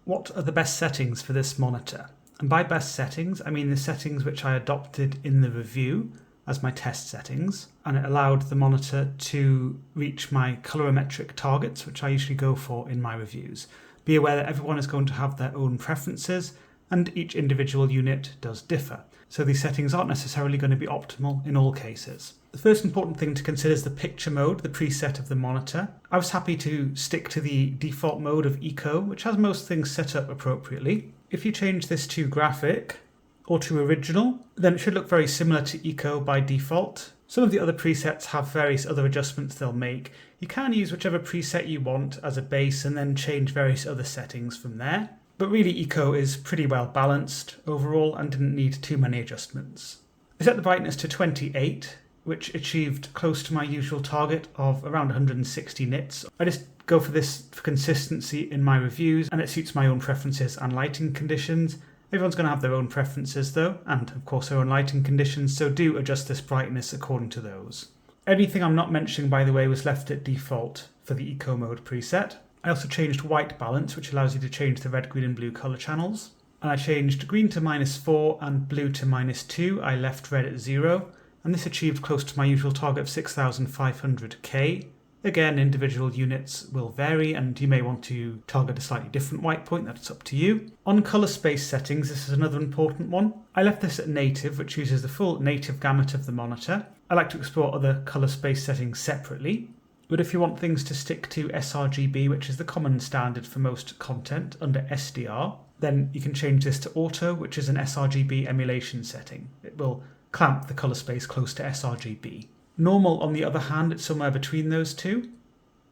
What are the best settings for this monitor? And by best settings, I mean the settings which I adopted in the review as my test settings, and it allowed the monitor to reach my colorimetric targets, which I usually go for in my reviews. Be aware that everyone is going to have their own preferences, and each individual unit does differ. So these settings aren't necessarily going to be optimal in all cases. The first important thing to consider is the picture mode, the preset of the monitor. I was happy to stick to the default mode of Eco, which has most things set up appropriately. If you change this to graphic or to original, then it should look very similar to Eco by default. Some of the other presets have various other adjustments they'll make. You can use whichever preset you want as a base and then change various other settings from there. But really Eco is pretty well balanced overall and didn't need too many adjustments. I set the brightness to 28, which achieved close to my usual target of around 160 nits. I just go for this for consistency in my reviews, and it suits my own preferences and lighting conditions. Everyone's going to have their own preferences though, and of course their own lighting conditions, so do adjust this brightness according to those. Anything I'm not mentioning, by the way, was left at default for the Eco mode preset. I also changed white balance, which allows you to change the red, green and blue colour channels. And I changed green to -4 and blue to -2. I left red at 0, and this achieved close to my usual target of 6500K. Again, individual units will vary, and you may want to target a slightly different white point, that's up to you. On colour space settings, this is another important one. I left this at native, which uses the full native gamut of the monitor. I like to explore other colour space settings separately. But if you want things to stick to sRGB, which is the common standard for most content under SDR, then you can change this to auto, which is an sRGB emulation setting. It will clamp the colour space close to sRGB. Normal, on the other hand, it's somewhere between those two.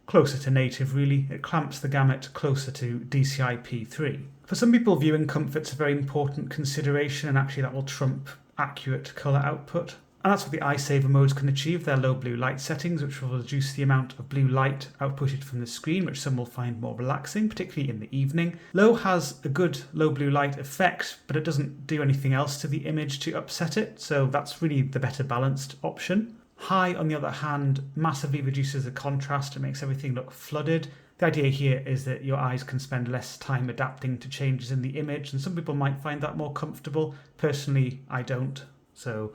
Closer to native, really. It clamps the gamut closer to DCI-P3. For some people, viewing comfort's a very important consideration, and actually that will trump accurate colour output. And that's what the eye saver modes can achieve. They're low blue light settings, which will reduce the amount of blue light outputted from the screen, which some will find more relaxing, particularly in the evening. Low has a good low blue light effect, but it doesn't do anything else to the image to upset it, so that's really the better balanced option. High, on the other hand, massively reduces the contrast and makes everything look flooded. The idea here is that your eyes can spend less time adapting to changes in the image, and some people might find that more comfortable. Personally, I don't. So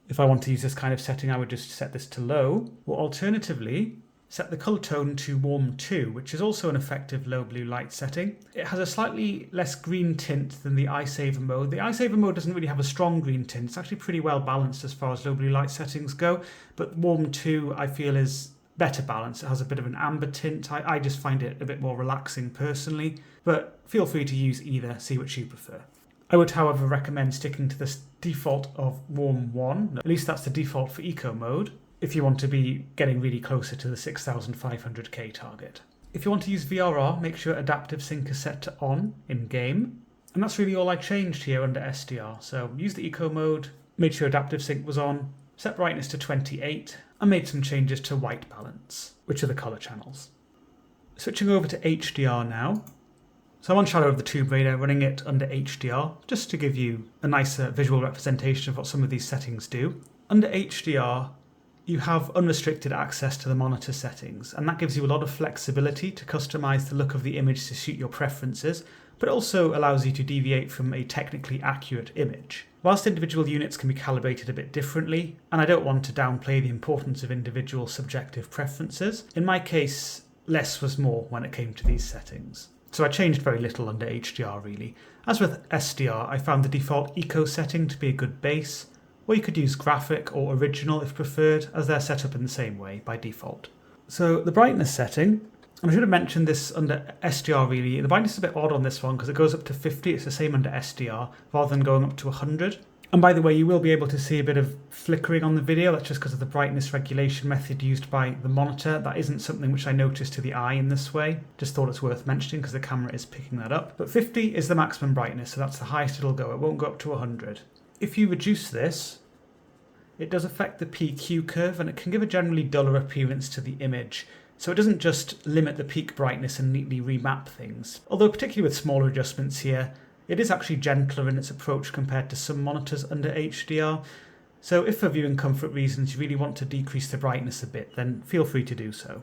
if I want to use this kind of setting, I would just set this to low, or alternatively, set the colour tone to warm 2, which is also an effective low blue light setting. It has a slightly less green tint than the eye saver mode. The eye saver mode doesn't really have a strong green tint. It's actually pretty well balanced as far as low blue light settings go, but warm 2 I feel is better balanced. It has a bit of an amber tint. I just find it a bit more relaxing personally, but feel free to use either, see which you prefer. I would, however, recommend sticking to this default of warm 1. At least that's the default for Eco mode, if you want to be getting really closer to the 6500K target. If you want to use VRR, make sure Adaptive Sync is set to on in-game. And that's really all I changed here under SDR. So use the Eco mode, made sure Adaptive Sync was on, set brightness to 28, and made some changes to white balance, which are the colour channels. Switching over to HDR now. So I'm on Shadow of the Tomb Raider, running it under HDR, just to give you a nicer visual representation of what some of these settings do. Under HDR, you have unrestricted access to the monitor settings, and that gives you a lot of flexibility to customize the look of the image to suit your preferences, but it also allows you to deviate from a technically accurate image. Whilst individual units can be calibrated a bit differently, and I don't want to downplay the importance of individual subjective preferences, in my case, less was more when it came to these settings. So I changed very little under HDR really. As with SDR, I found the default Eco setting to be a good base, or you could use graphic or original if preferred, as they're set up in the same way by default. So the brightness setting, and I should have mentioned this under SDR really, the brightness is a bit odd on this one because it goes up to 50, it's the same under SDR, rather than going up to 100. And by the way, you will be able to see a bit of flickering on the video. That's just because of the brightness regulation method used by the monitor. That isn't something which I noticed to the eye in this way. Just thought it's worth mentioning because the camera is picking that up. But 50 is the maximum brightness, so that's the highest it'll go. It won't go up to 100. If you reduce this, it does affect the PQ curve, and it can give a generally duller appearance to the image. So it doesn't just limit the peak brightness and neatly remap things. Although particularly with smaller adjustments here, it is actually gentler in its approach compared to some monitors under HDR. So if for viewing comfort reasons you really want to decrease the brightness a bit, then feel free to do so.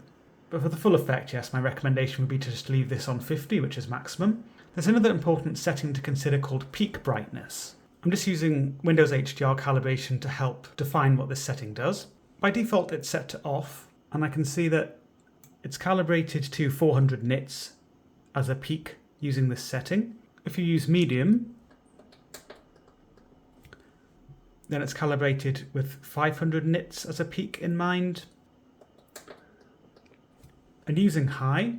But for the full effect, yes, my recommendation would be to just leave this on 50, which is maximum. There's another important setting to consider called peak brightness. I'm just using Windows HDR calibration to help define what this setting does. By default it's set to off, and I can see that it's calibrated to 400 nits as a peak using this setting. If you use medium, then it's calibrated with 500 nits as a peak in mind. And using high,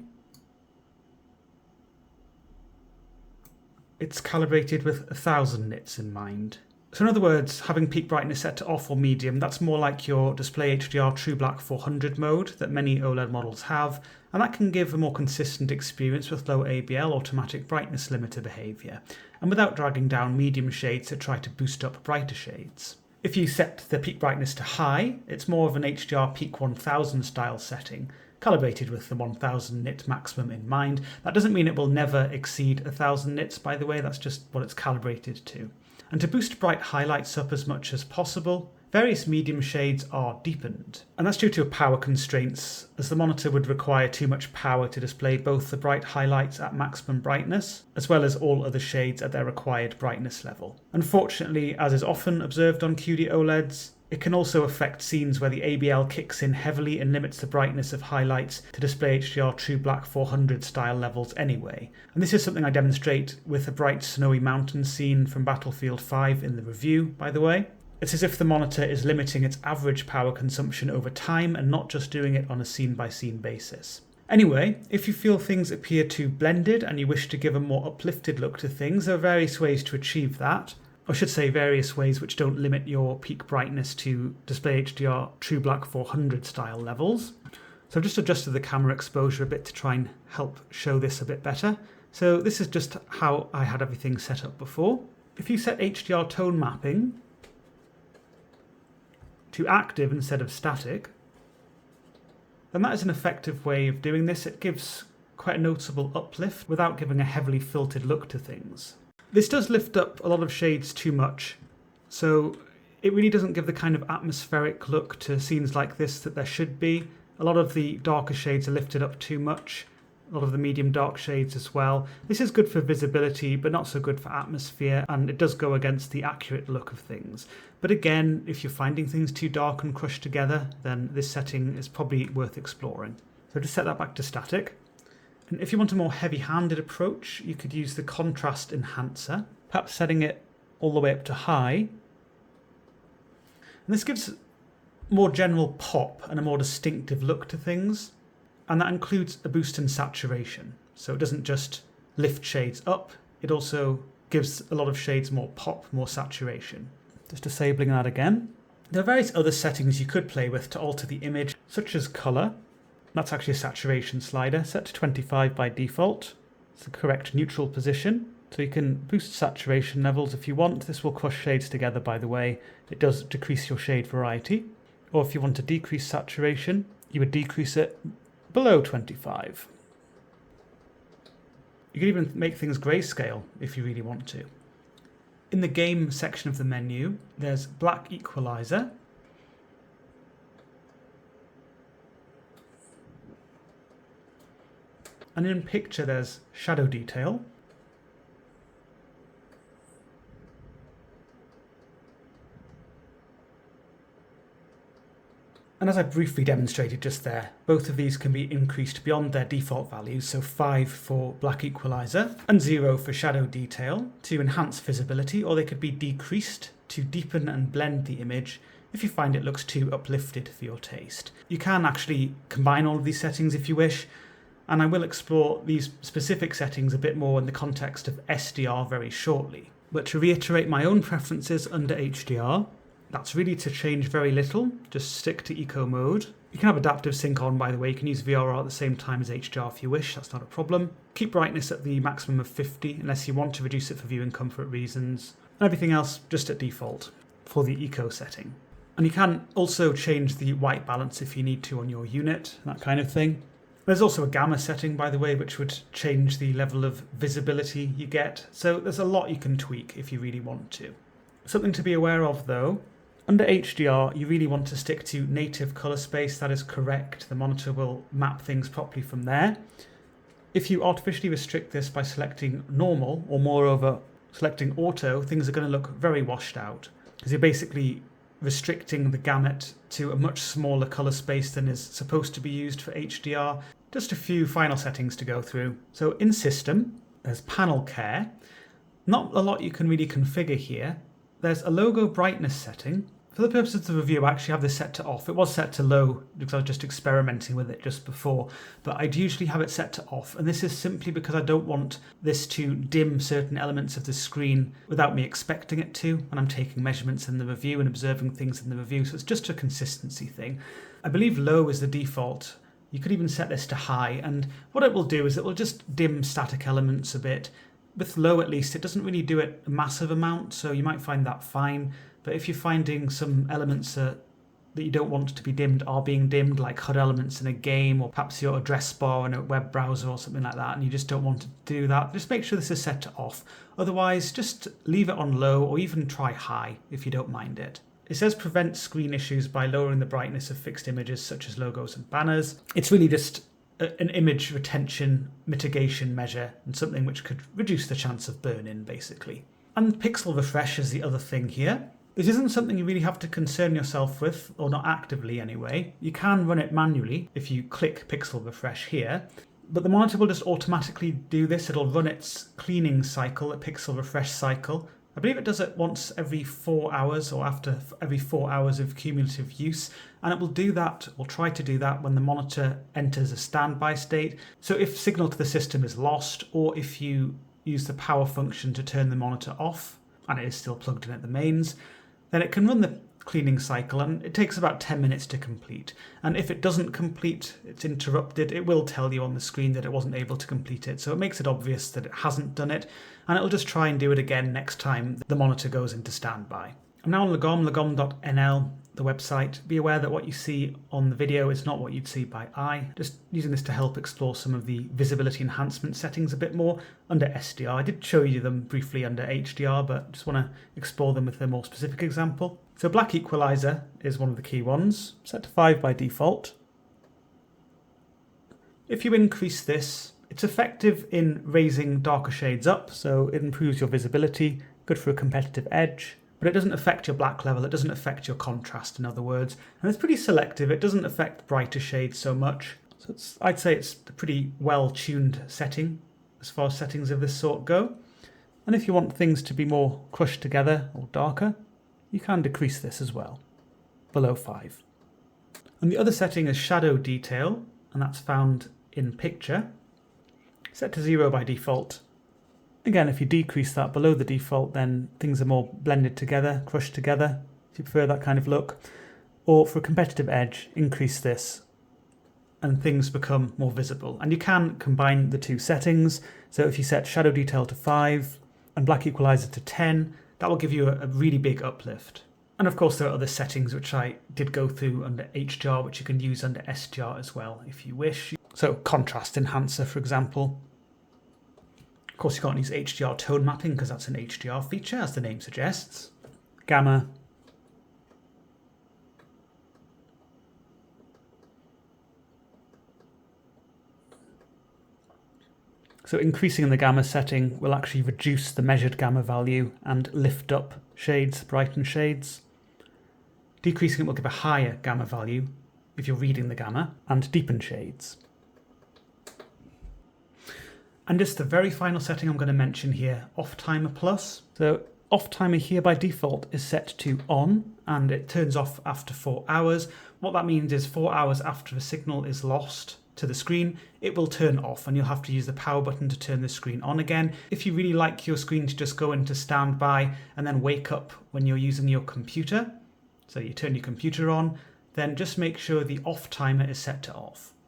it's calibrated with 1000 nits in mind. So in other words, having peak brightness set to off or medium, that's more like your Display HDR True Black 400 mode that many OLED models have, and that can give a more consistent experience with low ABL automatic brightness limiter behavior, and without dragging down medium shades to try to boost up brighter shades. If you set the peak brightness to high, it's more of an HDR Peak 1000 style setting, calibrated with the 1000 nit maximum in mind. That doesn't mean it will never exceed 1000 nits, by the way, that's just what it's calibrated to. And to boost bright highlights up as much as possible, various medium shades are deepened. And that's due to power constraints, as the monitor would require too much power to display both the bright highlights at maximum brightness, as well as all other shades at their required brightness level. Unfortunately, as is often observed on QD OLEDs, it can also affect scenes where the ABL kicks in heavily and limits the brightness of highlights to Display HDR True Black 400 style levels anyway. And this is something I demonstrate with a bright snowy mountain scene from Battlefield 5 in the review, by the way. It's as if the monitor is limiting its average power consumption over time and not just doing it on a scene-by-scene basis. Anyway, if you feel things appear too blended and you wish to give a more uplifted look to things, there are various ways to achieve that. I should say various ways which don't limit your peak brightness to Display HDR True Black 400 style levels. So I've just adjusted the camera exposure a bit to try and help show this a bit better. So this is just how I had everything set up before. If you set HDR tone mapping to active instead of static, then that is an effective way of doing this. It gives quite a noticeable uplift without giving a heavily filtered look to things. This does lift up a lot of shades too much, so it really doesn't give the kind of atmospheric look to scenes like this that there should be. A lot of the darker shades are lifted up too much, a lot of the medium dark shades as well. This is good for visibility, but not so good for atmosphere, and it does go against the accurate look of things. But again, if you're finding things too dark and crushed together, then this setting is probably worth exploring. So just set that back to static. And if you want a more heavy-handed approach, you could use the contrast enhancer, perhaps setting it all the way up to high. And this gives more general pop and a more distinctive look to things, and that includes a boost in saturation. So it doesn't just lift shades up, it also gives a lot of shades more pop, more saturation. Just disabling that again. There are various other settings you could play with to alter the image, such as colour. That's actually a saturation slider, set to 25 by default. It's the correct neutral position. So you can boost saturation levels if you want. This will crush shades together, by the way. It does decrease your shade variety. Or if you want to decrease saturation, you would decrease it below 25. You can even make things grayscale if you really want to. In the game section of the menu, there's black equalizer. And in picture there's shadow detail. And as I briefly demonstrated just there, both of these can be increased beyond their default values, so 5 for black equalizer and 0 for shadow detail to enhance visibility, or they could be decreased to deepen and blend the image if you find it looks too uplifted for your taste. You can actually combine all of these settings if you wish, and I will explore these specific settings a bit more in the context of SDR very shortly. But to reiterate my own preferences under HDR, that's really to change very little, just stick to eco mode. You can have adaptive sync on, by the way, you can use VRR at the same time as HDR if you wish, that's not a problem. Keep brightness at the maximum of 50 unless you want to reduce it for viewing comfort reasons. And everything else just at default for the eco setting. And you can also change the white balance if you need to on your unit, that kind of thing. There's also a gamma setting, by the way, which would change the level of visibility you get. So there's a lot you can tweak if you really want to. Something to be aware of though, under HDR, you really want to stick to native color space. That is correct. The monitor will map things properly from there. If you artificially restrict this by selecting normal, or moreover selecting auto, things are going to look very washed out, because you're basically restricting the gamut to a much smaller colour space than is supposed to be used for HDR. Just a few final settings to go through. So in System, there's Panel Care. Not a lot you can really configure here. There's a logo brightness setting. For the purposes of the review, I actually have this set to off. It was set to low because I was just experimenting with it just before, but I'd usually have it set to off. And this is simply because I don't want this to dim certain elements of the screen without me expecting it to when I'm taking measurements in the review and observing things in the review. So it's just a consistency thing. I believe low is the default. You could even set this to high, and what it will do is it will just dim static elements a bit. With low, at least, it doesn't really do it a massive amount, so you might find that fine. But if you're finding some elements that you don't want to be dimmed are being dimmed, like HUD elements in a game, or perhaps your address bar in a web browser or something like that, and you just don't want to do that, just make sure this is set to off. Otherwise, just leave it on low, or even try high if you don't mind it. It says prevent screen issues by lowering the brightness of fixed images such as logos and banners. It's really just an image retention mitigation measure, and something which could reduce the chance of burn-in, basically. And pixel refresh is the other thing here. This isn't something you really have to concern yourself with, or not actively anyway. You can run it manually if you click pixel refresh here, but the monitor will just automatically do this. It'll run its cleaning cycle, a pixel refresh cycle. I believe it does it once every 4 hours, or after every 4 hours of cumulative use, and it will do that, or try to do that, when the monitor enters a standby state. So if signal to the system is lost, or if you use the power function to turn the monitor off, and it is still plugged in at the mains, then it can run the cleaning cycle, and it takes about 10 minutes to complete. And if it doesn't complete, it's interrupted, it will tell you on the screen that it wasn't able to complete it, so it makes it obvious that it hasn't done it, and it'll just try and do it again next time the monitor goes into standby. I'm now on Lagom, lagom.nl, the website. Be aware that what you see on the video is not what you'd see by eye. Just using this to help explore some of the visibility enhancement settings a bit more under SDR. I did show you them briefly under HDR, but just want to explore them with a more specific example. So black equalizer is one of the key ones, set to 5 by default. If you increase this, it's effective in raising darker shades up, so it improves your visibility, good for a competitive edge. But it doesn't affect your black level, it doesn't affect your contrast, in other words. And it's pretty selective, it doesn't affect brighter shades so much. So I'd say it's a pretty well-tuned setting as far as settings of this sort go. And if you want things to be more crushed together or darker, you can decrease this as well, below 5. And the other setting is shadow detail, and that's found in picture, set to 0 by default. Again, if you decrease that below the default, then things are more blended together, crushed together, if you prefer that kind of look. Or for a competitive edge, increase this and things become more visible. And you can combine the two settings. So if you set shadow detail to 5 and black equalizer to 10, that will give you a really big uplift. And of course, there are other settings which I did go through under HDR, which you can use under SDR as well if you wish. So contrast enhancer, for example. Of course, you can't use HDR tone mapping because that's an HDR feature, as the name suggests. Gamma. So increasing the gamma setting will actually reduce the measured gamma value and lift up shades, brighten shades. Decreasing it will give a higher gamma value if you're reading the gamma, and deepen shades. And just the very final setting I'm going to mention here, off timer plus. So off timer here by default is set to on, and it turns off after 4 hours. What that means is 4 hours after the signal is lost to the screen, it will turn off, and you'll have to use the power button to turn the screen on again. If you really like your screen to just go into standby and then wake up when you're using your computer, so you turn your computer on, then just make sure the off timer is set to off.